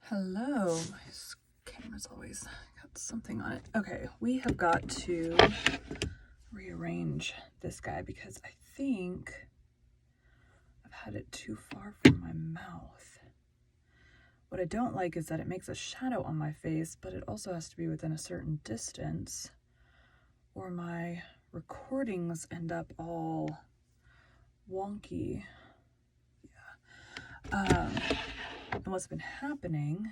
Hello. My camera's always got something on it. Okay, we have got to rearrange this guy because I think I've had it too far from my mouth. What I don't like is that it makes a shadow on my face, but it also has to be within a certain distance or my recordings end up all wonky. Yeah. And what's been happening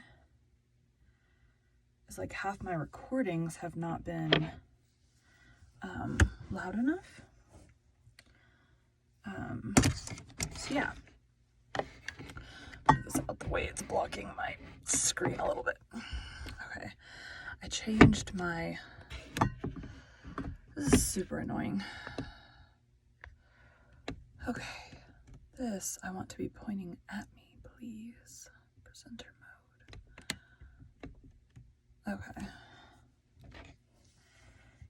is like half my recordings have not been loud enough. So yeah, put this out the way, it's blocking my screen a little bit. Okay, I changed my, this is super annoying. Okay, this I want to be pointing at me, please. Presenter mode. Okay.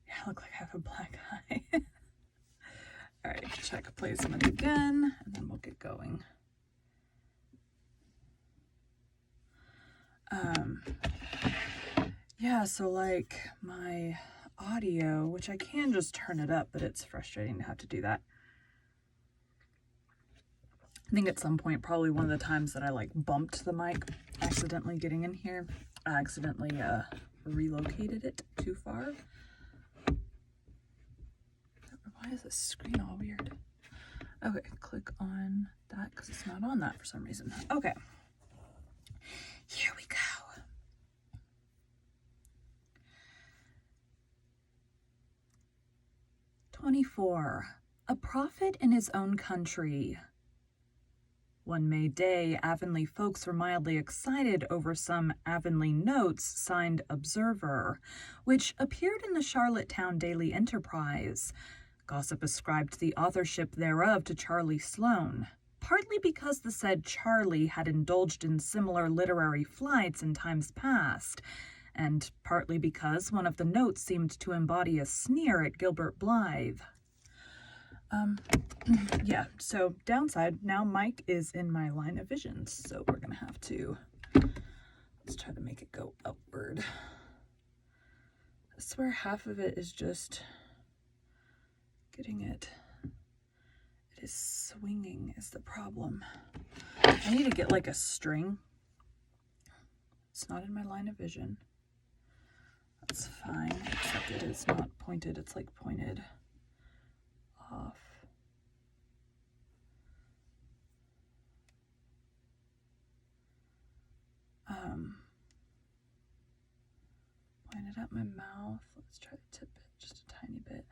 Yeah, I look like I have a black eye. All right, check placement again, and then we'll get going. Yeah, so like my audio, which I can just turn it up, but it's frustrating to have to do that. I think at some point, probably one of the times that I like bumped the mic accidentally getting in here, I accidentally relocated it too far. Why is this screen all weird? Okay, click on that because it's not on that for some reason. Okay, here we go. "24. A prophet in his own country." One May day, Avonlea folks were mildly excited over some Avonlea notes signed Observer, which appeared in the Charlottetown Daily Enterprise. Gossip ascribed the authorship thereof to Charlie Sloane, partly because the said Charlie had indulged in similar literary flights in times past, and partly because one of the notes seemed to embody a sneer at Gilbert Blythe. Yeah, so downside, now Mike is in my line of vision, so we're gonna have to, let's try to make it go upward. I swear half of it is just getting it is swinging is the problem. I need to get like a string. It's not in my line of vision. That's fine, except it is not pointed, it's like pointed off. Pointed at my mouth. Let's try to tip it just a tiny bit.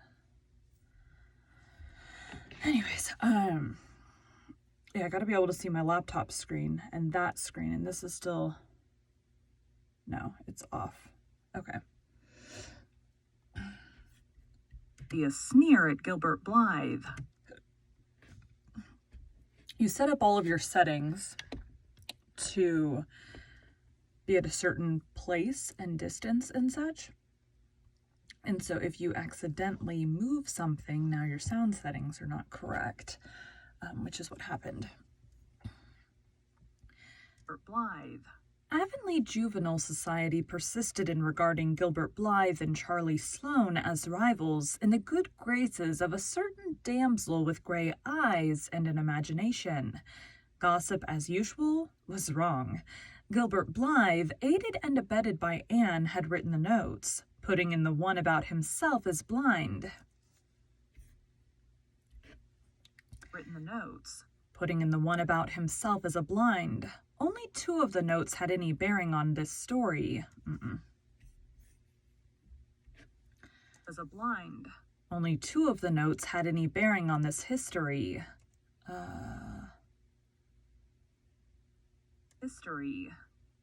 Anyways, yeah, I gotta be able to see my laptop screen and that screen, and this is still, no, it's off. Okay. Be a sneer at Gilbert Blythe. You set up all of your settings to be at a certain place and distance and such. And so if you accidentally move something, now your sound settings are not correct, which is what happened. Gilbert Blythe. Avonlea Juvenile Society persisted in regarding Gilbert Blythe and Charlie Sloane as rivals in the good graces of a certain damsel with gray eyes and an imagination. Gossip, as usual, was wrong. Gilbert Blythe, aided and abetted by Anne, had written the notes, putting in the one about himself as blind. Putting in the one about himself as a blind. Only 2 of the notes had any bearing on this story. As a blind. Only 2 of the notes had any bearing on this history.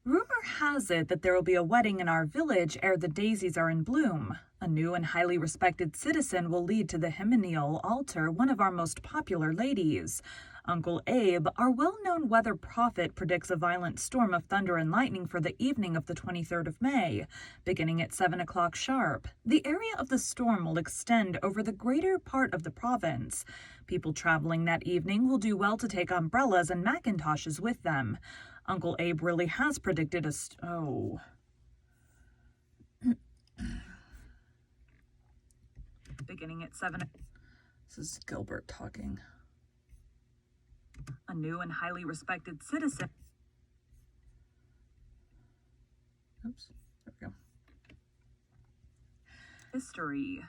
Rumor has it that there will be a wedding in our village ere the daisies are in bloom. A new and highly respected citizen will lead to the hymeneal altar one of our most popular ladies. Uncle Abe, our well-known weather prophet, predicts a violent storm of thunder and lightning for the evening of the 23rd of May, beginning at 7 o'clock sharp. The area of the storm will extend over the greater part of the province. People traveling that evening will do well to take umbrellas and macintoshes with them. Uncle Abe really has predicted a oh. Beginning at 7. This is Gilbert talking. A new and highly respected citizen. Oops, there we go. History.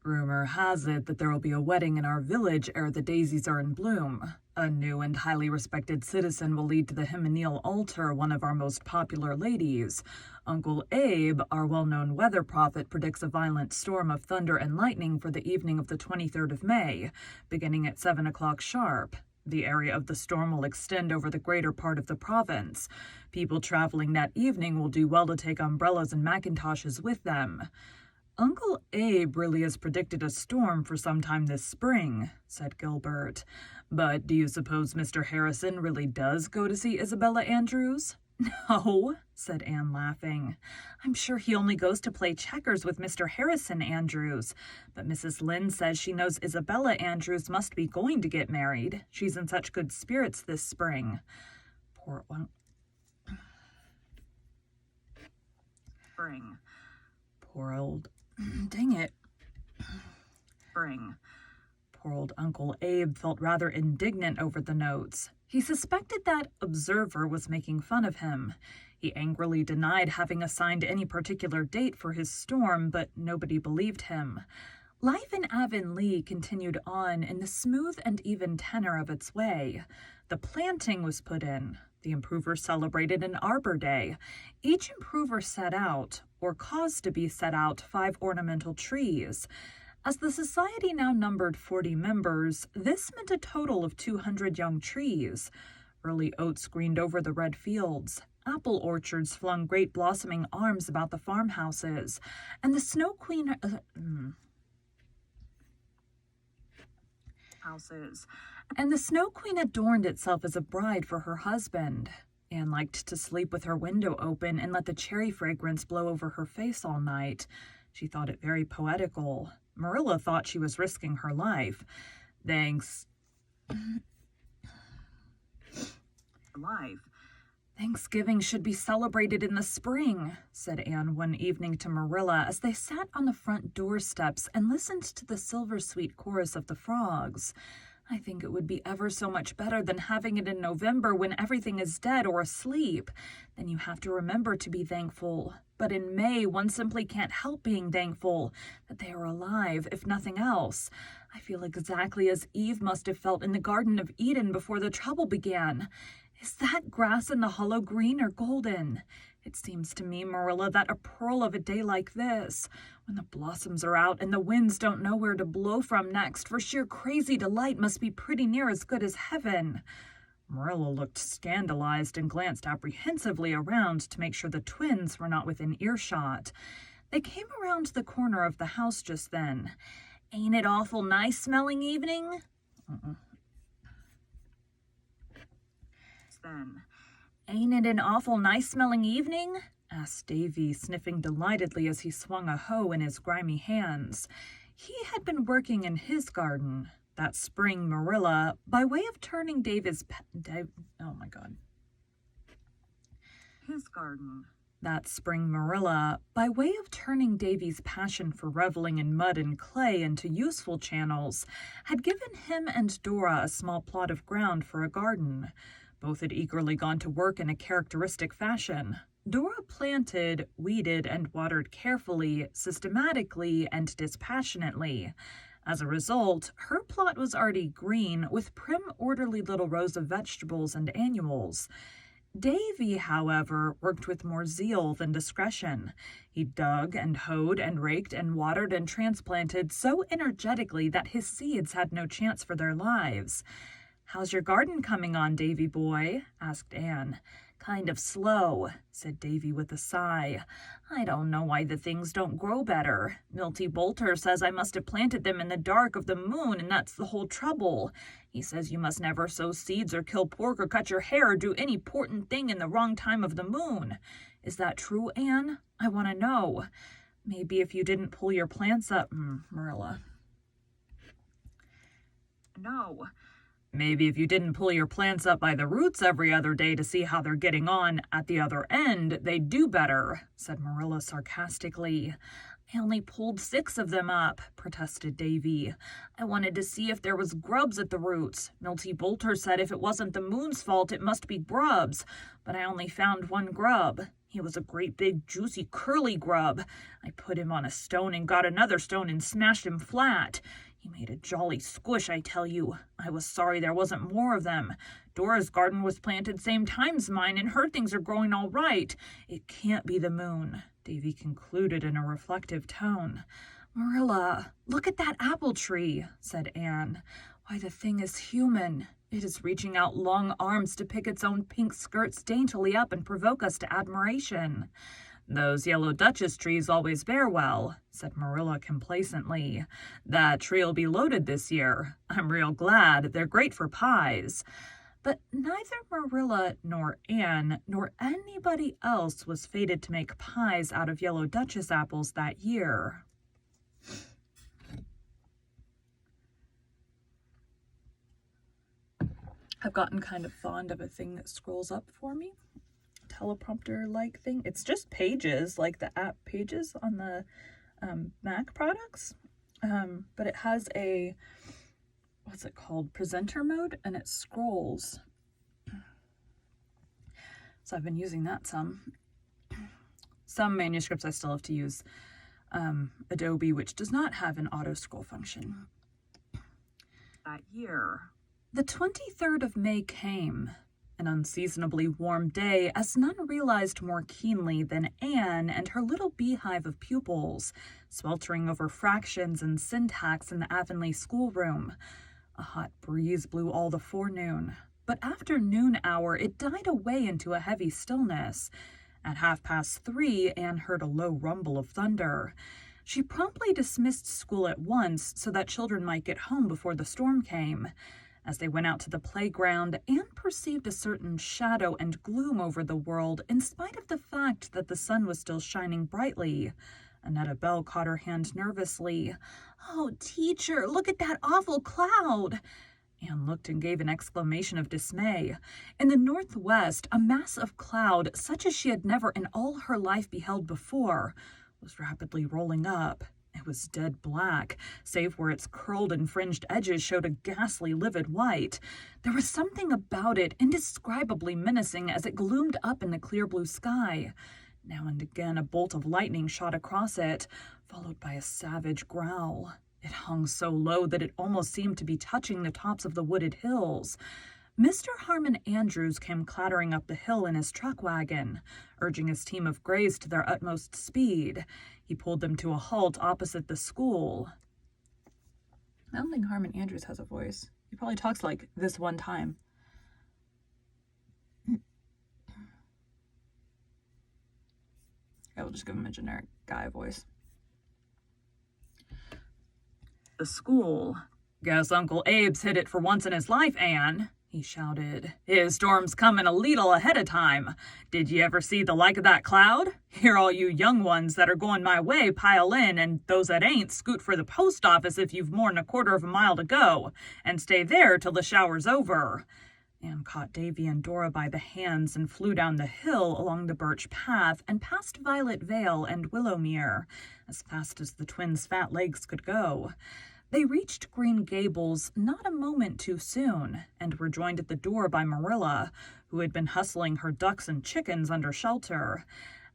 Rumor has it that there will be a wedding in our village ere the daisies are in bloom. A new and highly respected citizen will lead to the hymeneal altar one of our most popular ladies. Uncle Abe, our well-known weather prophet, predicts a violent storm of thunder and lightning for the evening of the 23rd of May, beginning at 7 o'clock sharp. The area of the storm will extend over the greater part of the province. People traveling that evening will do well to take umbrellas and macintoshes with them. Uncle Abe really has predicted a storm for some time this spring, said Gilbert. But do you suppose Mr. Harrison really does go to see Isabella Andrews? No, said Anne, laughing. I'm sure he only goes to play checkers with Mr. Harrison Andrews. But Mrs. Lynde says she knows Isabella Andrews must be going to get married. She's in such good spirits this spring. Poor one. Spring. Poor old... Dang it. Spring. Poor old Uncle Abe felt rather indignant over the notes. He suspected that Observer was making fun of him. He angrily denied having assigned any particular date for his storm, but nobody believed him. Life in Avonlea continued on in the smooth and even tenor of its way. The planting was put in. The improvers celebrated an Arbor Day. Each improver set out, or caused to be set out, 5 ornamental trees. As the society now numbered 40 members, this meant a total of 200 young trees. Early oats greened over the red fields. Apple orchards flung great blossoming arms about the farmhouses. And the Snow Queen... And the Snow Queen adorned itself as a bride for her husband. Anne liked to sleep with her window open and let the cherry fragrance blow over her face all night. She thought it very poetical. Marilla thought she was risking her life. Thanksgiving should be celebrated in the spring, said Anne one evening to Marilla as they sat on the front doorsteps and listened to the silver-sweet chorus of the frogs. I think it would be ever so much better than having it in November when everything is dead or asleep. Then you have to remember to be thankful. But in May, one simply can't help being thankful that they are alive, if nothing else. I feel exactly as Eve must have felt in the Garden of Eden before the trouble began. Is that grass in the hollow green or golden? It seems to me, Marilla, that a pearl of a day like this, when the blossoms are out and the winds don't know where to blow from next for sheer crazy delight, must be pretty near as good as heaven. Marilla looked scandalized and glanced apprehensively around to make sure the twins were not within earshot. They came around the corner of the house just then. Ain't it awful nice-smelling evening? Then. Ain't it an awful nice-smelling evening? Asked Davy, sniffing delightedly as he swung a hoe in his grimy hands. He had been working in his garden. That spring, Marilla, by way of turning Davy's... His garden. That spring, Marilla, by way of turning Davy's passion for reveling in mud and clay into useful channels, had given him and Dora a small plot of ground for a garden. Both had eagerly gone to work in a characteristic fashion. Dora planted, weeded, and watered carefully, systematically, and dispassionately. As a result, her plot was already green, with prim, orderly little rows of vegetables and annuals. Davy, however, worked with more zeal than discretion. He dug and hoed and raked and watered and transplanted so energetically that his seeds had no chance for their lives. "How's your garden coming on, Davy boy?" asked Anne. "Kind of slow," said Davy with a sigh. "I don't know why the things don't grow better. Milty Boulter says I must have planted them in the dark of the moon, and that's the whole trouble. He says you must never sow seeds or kill pork or cut your hair or do any 'portant thing in the wrong time of the moon. Is that true, Anne? I want to know. Maybe if you didn't pull your plants up, Marilla." "No. Maybe if you didn't pull your plants up by the roots every other day to see how they're getting on at the other end, they'd do better, said Marilla sarcastically. I only pulled 6 of them up, protested Davy. I wanted to see if there was grubs at the roots. Milty Boulter said if it wasn't the moon's fault, it must be grubs. But I only found 1 grub. He was a great big juicy curly grub. I put him on a stone and got another stone and smashed him flat. He made a jolly squish, I tell you. I was sorry there wasn't more of them. Dora's garden was planted same time as mine, and her things are growing all right. It can't be the moon, Davy concluded in a reflective tone. Marilla, look at that apple tree, said Anne. Why, the thing is human. It is reaching out long arms to pick its own pink skirts daintily up and provoke us to admiration. Those yellow Duchess trees always bear well, said Marilla complacently. That tree'll be loaded this year. I'm real glad. They're great for pies. But neither Marilla nor Anne nor anybody else was fated to make pies out of yellow Duchess apples that year. I've gotten kind of fond of a thing that scrolls up for me. Teleprompter-like thing. It's just Pages, like the app Pages on the Mac products. But it has a, what's it called, presenter mode, and it scrolls. So I've been using that some. Some manuscripts I still have to use Adobe, which does not have an auto scroll function. That year, the 23rd of May came, an unseasonably warm day, as none realized more keenly than Anne and her little beehive of pupils, sweltering over fractions and syntax in the Avonlea schoolroom. A hot breeze blew all the forenoon, but after noon hour it died away into a heavy stillness. At 3:30, Anne heard a low rumble of thunder. She promptly dismissed school at once so that children might get home before the storm came. As they went out to the playground, Anne perceived a certain shadow and gloom over the world in spite of the fact that the sun was still shining brightly. Annetta Bell caught her hand nervously. "Oh, teacher, look at that awful cloud!" Anne looked and gave an exclamation of dismay. In the northwest, a mass of cloud, such as she had never in all her life beheld before, was rapidly rolling up. It was dead black, save where its curled and fringed edges showed a ghastly livid white. There was something about it indescribably menacing as it gloomed up in the clear blue sky. Now and again a bolt of lightning shot across it, followed by a savage growl. It hung so low that it almost seemed to be touching the tops of the wooded hills. Mr. Harmon Andrews came clattering up the hill in his truck wagon, urging his team of grays to their utmost speed. He pulled them to a halt opposite the school. I don't think Harmon Andrews has a voice. He probably talks like this one time. I will just give him a generic guy voice. The school. Guess Uncle Abe's hit it for once in his life, Anne, he shouted. His storm's comin' a leetle ahead of time. Did you ever see the like of that cloud? Here all you young ones that are going my way pile in, and those that ain't scoot for the post office if you've more'n a quarter of a mile to go, and stay there till the shower's over. Anne caught Davy and Dora by the hands and flew down the hill along the birch path and past Violet Vale and Willowmere, as fast as the twins' fat legs could go. They reached Green Gables not a moment too soon, and were joined at the door by Marilla, who had been hustling her ducks and chickens under shelter.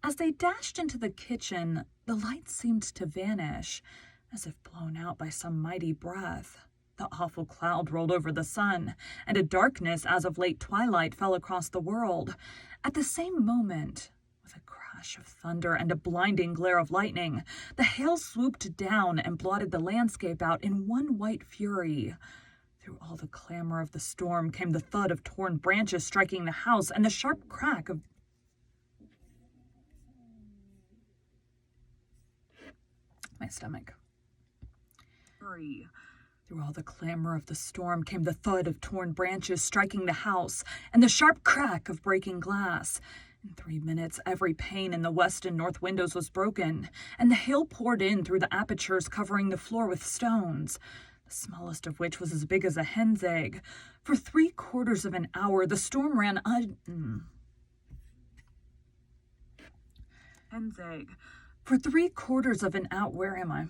As they dashed into the kitchen, the light seemed to vanish, as if blown out by some mighty breath. The awful cloud rolled over the sun, and a darkness as of late twilight fell across the world. At the same moment, with a crash of thunder and a blinding glare of lightning, the hail swooped down and blotted the landscape out in one white fury. Through all the clamor of the storm came the thud of torn branches striking the house and the sharp crack of my stomach. Through all the clamor of the storm came the thud of torn branches striking the house and the sharp crack of breaking glass. In 3 minutes, every pane in the west and north windows was broken, and the hail poured in through the apertures covering the floor with stones. the smallest of which was as big as a hen's egg. For 3/4 of an hour, the storm ran hen's egg. For 3/4 of an hour, where am I?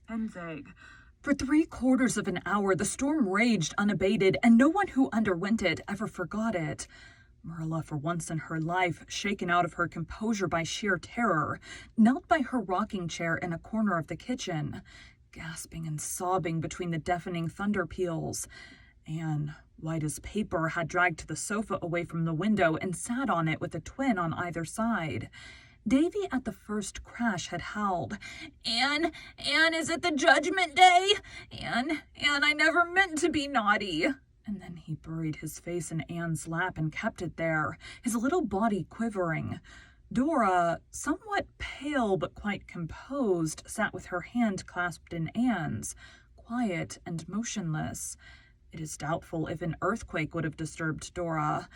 Hen's egg. For 3/4 of an hour, the storm raged unabated, and no one who underwent it ever forgot it. Marilla, for once in her life, shaken out of her composure by sheer terror, knelt by her rocking chair in a corner of the kitchen, gasping and sobbing between the deafening thunder peals. Anne, white as paper, had dragged the sofa away from the window and sat on it with a twin on either side. Davy, at the first crash, had howled, Anne, is it the judgment day? Anne, I never meant to be naughty. And then he buried his face in Anne's lap and kept it there, his little body quivering. Dora, somewhat pale but quite composed, sat with her hand clasped in Anne's, quiet and motionless. It is doubtful if an earthquake would have disturbed Dora.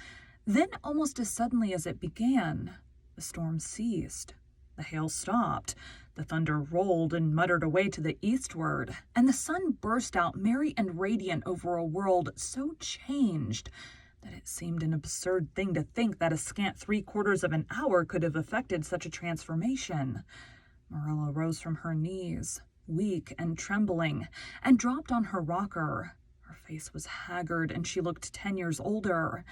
Then, almost as suddenly as it began, the storm ceased. The hail stopped. The thunder rolled and muttered away to the eastward, and the sun burst out merry and radiant over a world so changed that it seemed an absurd thing to think that a scant 3/4 of an hour could have effected such a transformation. Marilla rose from her knees, weak and trembling, and dropped on her rocker. Her face was haggard, and she looked 10 years older.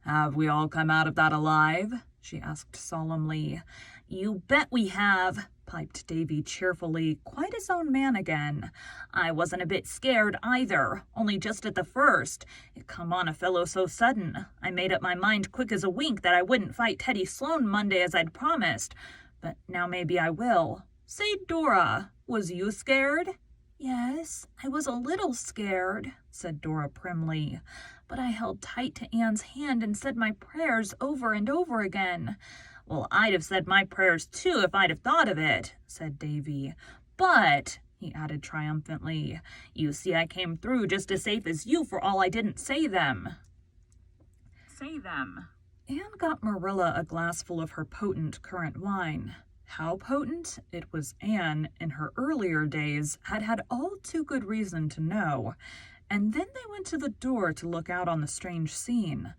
"Have we all come out of that alive?" she asked solemnly. "You bet we have," piped Davy cheerfully, quite his own man again. "I wasn't a bit scared either, only just at the first. It come on a fellow so sudden. I made up my mind quick as a wink that I wouldn't fight Teddy Sloane Monday as I'd promised, but now maybe I will. Say, Dora, was you scared?" "Yes, I was a little scared," said Dora primly, "but I held tight to Anne's hand and said my prayers over and over again." "Well, I'd have said my prayers too if I'd have thought of it," said Davy. "But," he added triumphantly, "you see I came through just as safe as you for all I didn't say them." Anne got Marilla a glassful of her potent currant wine. How potent? It was Anne, in her earlier days, had all too good reason to know. And then they went to the door to look out on the strange scene.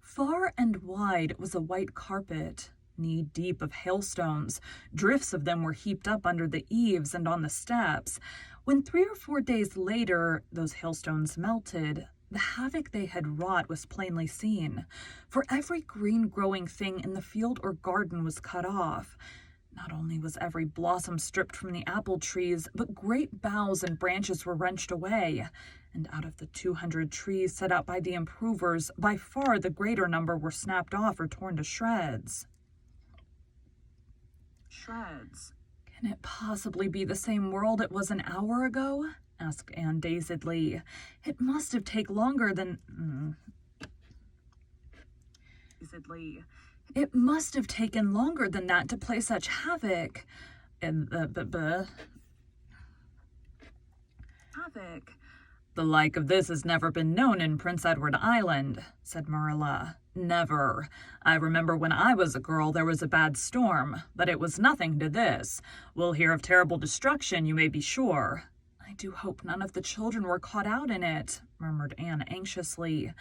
Far and wide was a white carpet, knee-deep of hailstones. Drifts of them were heaped up under the eaves and on the steps. When 3 or 4 days later those hailstones melted, the havoc they had wrought was plainly seen, for every green-growing thing in the field or garden was cut off. Not only was every blossom stripped from the apple trees, but great boughs and branches were wrenched away, and out of the 200 trees set out by the improvers, by far the greater number were snapped off or torn to shreds. "Can it possibly be the same world it was an hour ago?" asked Anne dazedly. "It must have taken longer than... It must have taken longer than that to play such havoc. Havoc. "The like of this has never been known in Prince Edward Island," said Marilla. "Never. I remember when I was a girl there was a bad storm, but it was nothing to this. We'll hear of terrible destruction, you may be sure." "I do hope none of the children were caught out in it," murmured Anne anxiously.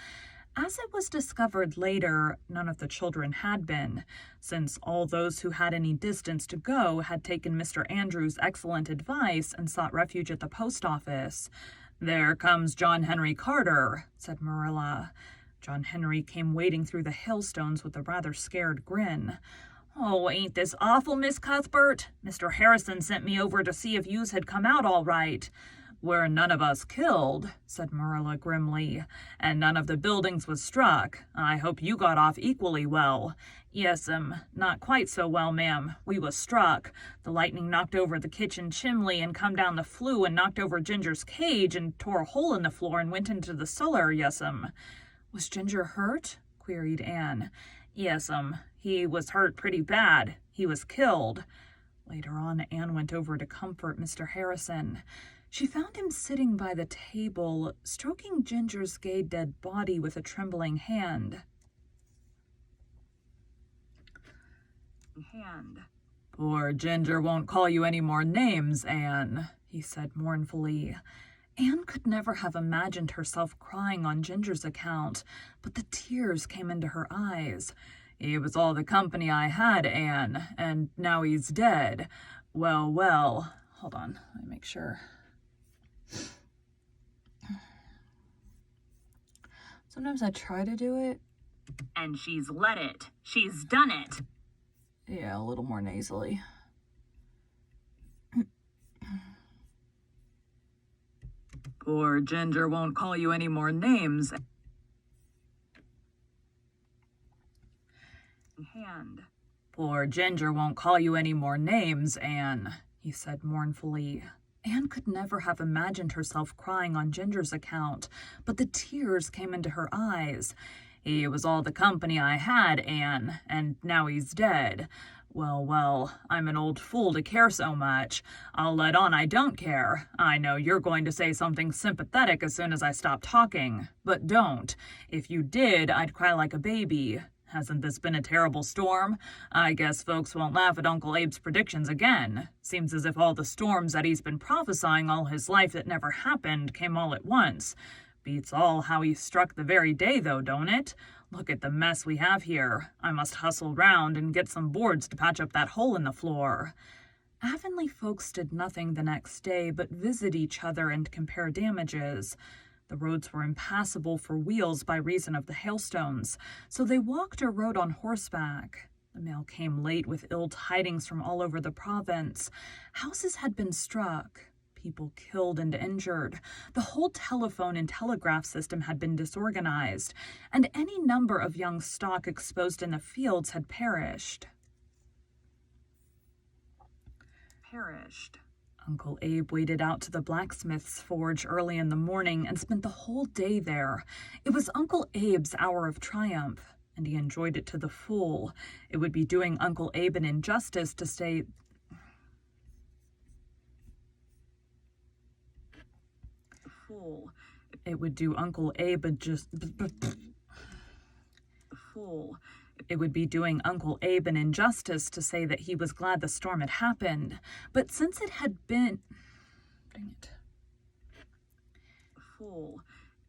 As it was discovered later, none of the children had been, since all those who had any distance to go had taken Mr. Andrews' excellent advice and sought refuge at the post office. "There comes John Henry Carter," said Marilla. John Henry came wading through the hailstones with a rather scared grin. "Oh, ain't this awful, Miss Cuthbert? Mr. Harrison sent me over to see if yous had come out all right." "We're none of us killed," said Marilla grimly, "and none of the buildings was struck. I hope you got off equally well." "Yes'm, not quite so well, ma'am. We was struck. The lightning knocked over the kitchen chimney and come down the flue and knocked over Ginger's cage and tore a hole in the floor and went into the cellar, yes'm." "Was Ginger hurt?" queried Anne. "Yes'm, he was hurt pretty bad. He was killed." Later on, Anne went over to comfort Mr. Harrison. She found him sitting by the table, stroking Ginger's gay dead body with a trembling hand. Poor Ginger won't call you any more names, Anne, he said mournfully. Anne could never have imagined herself crying on Ginger's account, but the tears came into her eyes. He was all the company I had, Anne, and now he's dead. Well, well. Hold on, let me make sure. Sometimes I try to do it. And she's let it. She's done it. Yeah, a little more nasally. Poor Ginger won't call you any more names. Poor Ginger won't call you any more names, Anne, he said mournfully. Anne could never have imagined herself crying on Ginger's account, but the tears came into her eyes. He was all the company I had, Anne, and now he's dead. Well, well, I'm an old fool to care so much. I'll let on I don't care. I know you're going to say something sympathetic as soon as I stop talking, but don't. If you did, I'd cry like a baby. Hasn't this been a terrible storm? I guess folks won't laugh at Uncle Abe's predictions again. Seems as if all the storms that he's been prophesying all his life that never happened came all at once. Beats all how he struck the very day, though, don't it? Look at the mess we have here. I must hustle round and get some boards to patch up that hole in the floor. Avonlea folks did nothing the next day but visit each other and compare damages. The roads were impassable for wheels by reason of the hailstones, so they walked or rode on horseback. The mail came late with ill tidings from all over the province. Houses had been struck, people killed and injured. The whole telephone and telegraph system had been disorganized, and any number of young stock exposed in the fields had perished. Uncle Abe waded out to the blacksmith's forge early in the morning and spent the whole day there. It was Uncle Abe's hour of triumph, and he enjoyed it to the full. It would be doing Uncle Abe an injustice to say It would do Uncle Abe It would be doing Uncle Abe an injustice to say that he was glad the storm had happened. But since it had been...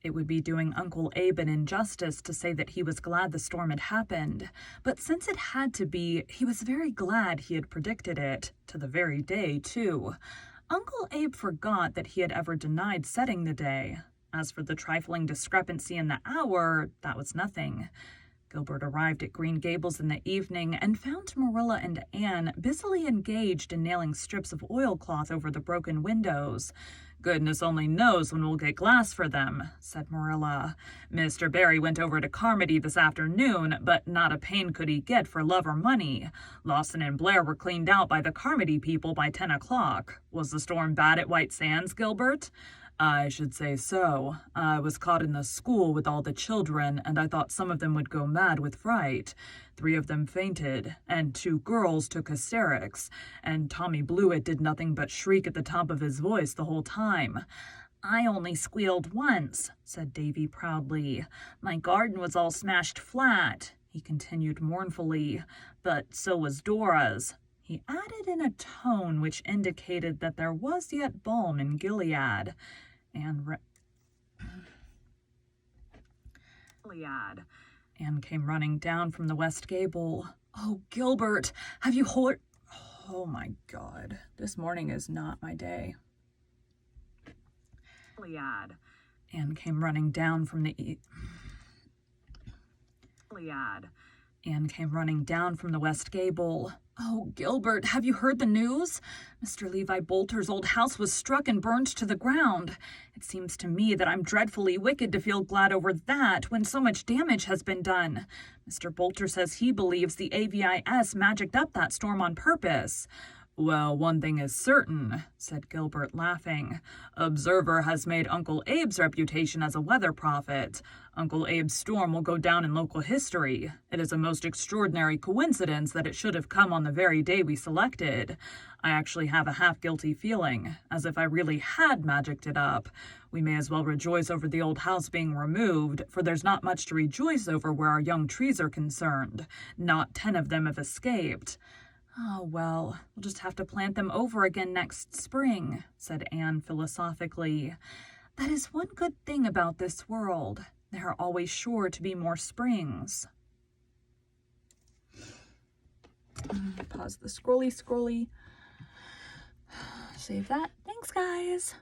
It would be doing Uncle Abe an injustice to say that he was glad the storm had happened. But since it had to be, he was very glad he had predicted it, to the very day, too. Uncle Abe forgot that he had ever denied setting the day. As for the trifling discrepancy in the hour, that was nothing. Gilbert arrived at Green Gables in the evening and found Marilla and Anne busily engaged in nailing strips of oilcloth over the broken windows. Goodness only knows when we'll get glass for them, said Marilla. Mr. Barry went over to Carmody this afternoon, but not a pane could he get for love or money. Lawson and Blair were cleaned out by the Carmody people by 10 o'clock. Was the storm bad at White Sands, Gilbert? I should say so. I was caught in the school with all the children, and I thought some of them would go mad with fright. 3 of them fainted, and 2 girls took hysterics, and Tommy Blewett did nothing but shriek at the top of his voice the whole time. I only squealed once, said Davy proudly. My garden was all smashed flat, he continued mournfully, but so was Dora's. He added in a tone which indicated that there was yet balm in Gilead. Anne came running down from the west gable. Oh, Gilbert, have you heard? Oh, my God. This morning is not my day. Anne came running down from the Anne came running down from the west gable. Oh, Gilbert, have you heard the news? Mr. Levi Bolter's old house was struck and burned to the ground. It seems to me that I'm dreadfully wicked to feel glad over that when so much damage has been done. Mr. Bolter says he believes the AVIS magicked up that storm on purpose. Well, one thing is certain, said Gilbert, laughing. Observer has made Uncle Abe's reputation as a weather prophet. Uncle Abe's storm will go down in local history. It is a most extraordinary coincidence that it should have come on the very day we selected. I actually have a half-guilty feeling, as if I really had magicked it up. We may as well rejoice over the old house being removed, for there's not much to rejoice over where our young trees are concerned. Not 10 of them have escaped. Oh, well, we'll just have to plant them over again next spring, said Anne philosophically. That is one good thing about this world. There are always sure to be more springs. Pause the scrolly. Save that. Thanks, guys.